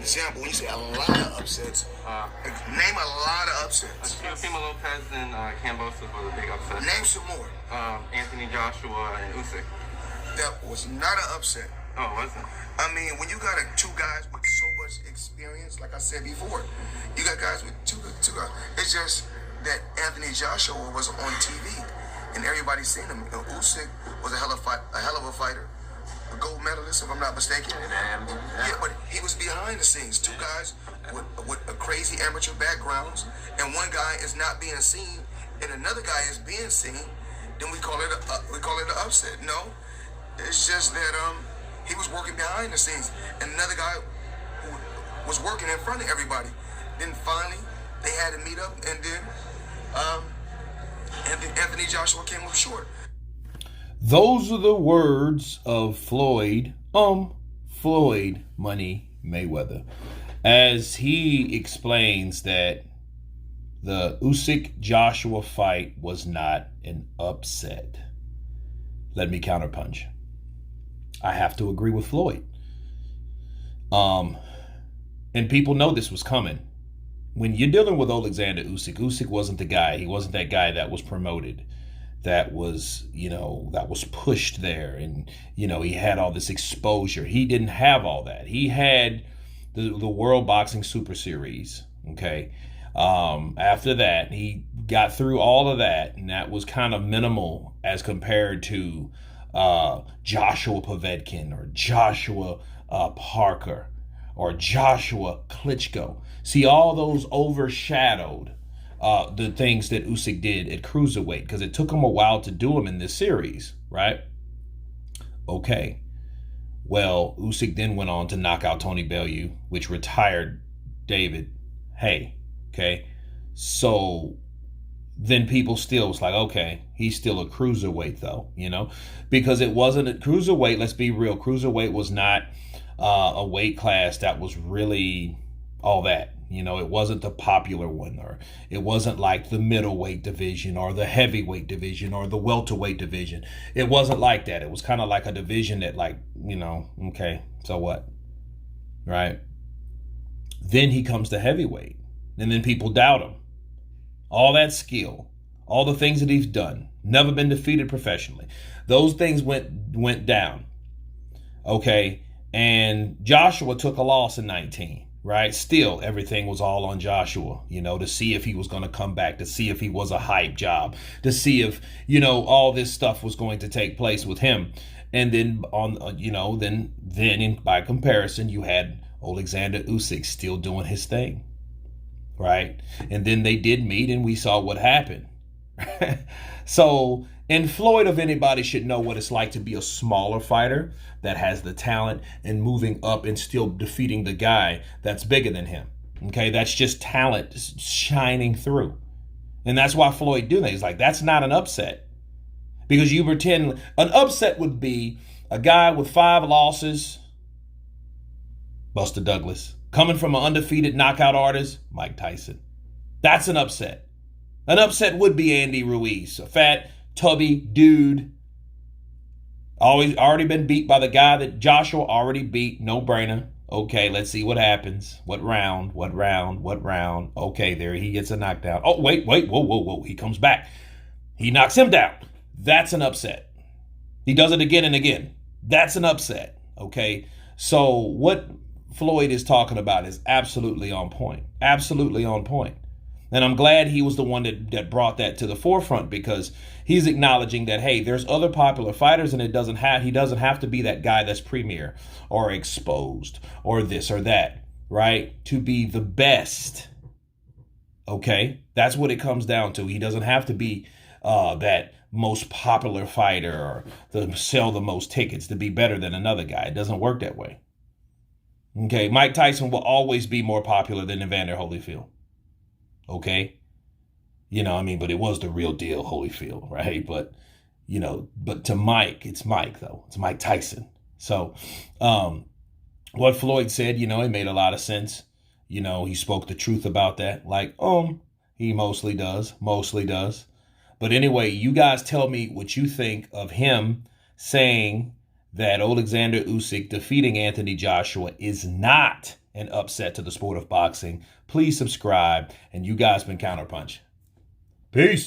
example, when you say a lot of upsets, name a lot of upsets. Teofimo Lopez and Kambosos was a big upset. Name some more. Anthony Joshua and Usyk. That was not an upset. Oh, it wasn't? I mean, when you got two guys with so much experience, like I said before, you got guys with two guys. It's just that Anthony Joshua was on TV, and everybody's seen him. Usyk was a hell of a fighter, a gold medalist, if I'm not mistaken. Yeah, but he was behind the scenes. Two guys with a crazy amateur backgrounds, and one guy is not being seen, and another guy is being seen. Then we call it an upset. No, it's just that he was working behind the scenes, and another guy who was working in front of everybody. Then finally, they had to meet up, and then Anthony Joshua came up short. Those are the words of Floyd Money Mayweather, as he explains that the Usyk Joshua fight was not an upset. Let me counterpunch. I have to agree with Floyd. And people know this was coming. When you're dealing with Oleksandr Usyk wasn't the guy. He wasn't that guy that was promoted, that was pushed there. And, he had all this exposure. He didn't have all that. He had the World Boxing Super Series, okay? After that, he got through all of that, and that was kind of minimal as compared to Joshua Povetkin or Joshua Parker or Joshua Klitschko. See, all those overshadowed the things that Usyk did at cruiserweight, because it took him a while to do them in this series, right? Okay. Well, Usyk then went on to knock out Tony Bellew, which retired David Haye. Okay. So then people still was like, okay, he's still a cruiserweight though, because it wasn't a cruiserweight. Let's be real. Cruiserweight was not a weight class that was really all that. It wasn't the popular one, or it wasn't like the middleweight division or the heavyweight division or the welterweight division. It wasn't like that. It was kind of like a division that okay, so what? Right? Then he comes to heavyweight, and then people doubt him. All that skill, all the things that he's done, never been defeated professionally. Those things went down. Okay. And Joshua took a loss in 19. Right? Still, everything was all on Joshua, to see if he was going to come back, to see if he was a hype job, to see if, all this stuff was going to take place with him. And then by comparison, you had Oleksandr Usyk still doing his thing. Right? And then they did meet, and we saw what happened. So, and Floyd, of anybody, should know what it's like to be a smaller fighter that has the talent and moving up and still defeating the guy that's bigger than him. Okay, that's just talent shining through. And that's why Floyd did that. He's like, that's not an upset. Because you pretend an upset would be a guy with 5 losses, Buster Douglas, coming from an undefeated knockout artist, Mike Tyson. That's an upset. An upset would be Andy Ruiz, a fat, tubby dude, already been beat by the guy that Joshua already beat. No brainer. Okay, let's see what happens. What round? Okay, there he gets a knockdown. Oh, wait, whoa. He comes back. He knocks him down. That's an upset. He does it again and again. That's an upset. Okay, so what Floyd is talking about is absolutely on point. Absolutely on point. And I'm glad he was the one that brought that to the forefront, because he's acknowledging that, hey, there's other popular fighters, and he doesn't have to be that guy that's premier or exposed or this or that, right? To be the best. Okay? That's what it comes down to. He doesn't have to be that most popular fighter or sell the most tickets to be better than another guy. It doesn't work that way. Okay? Mike Tyson will always be more popular than Evander Holyfield. Okay. But it was the real deal, Holyfield, right? But to Mike, it's Mike though. It's Mike Tyson. So, what Floyd said, it made a lot of sense. He spoke the truth about that. He mostly does. But anyway, you guys tell me what you think of him saying that Oleksandr Usyk defeating Anthony Joshua is not an upset to the sport of boxing. Please subscribe. And you guys been Counterpunch. Peace.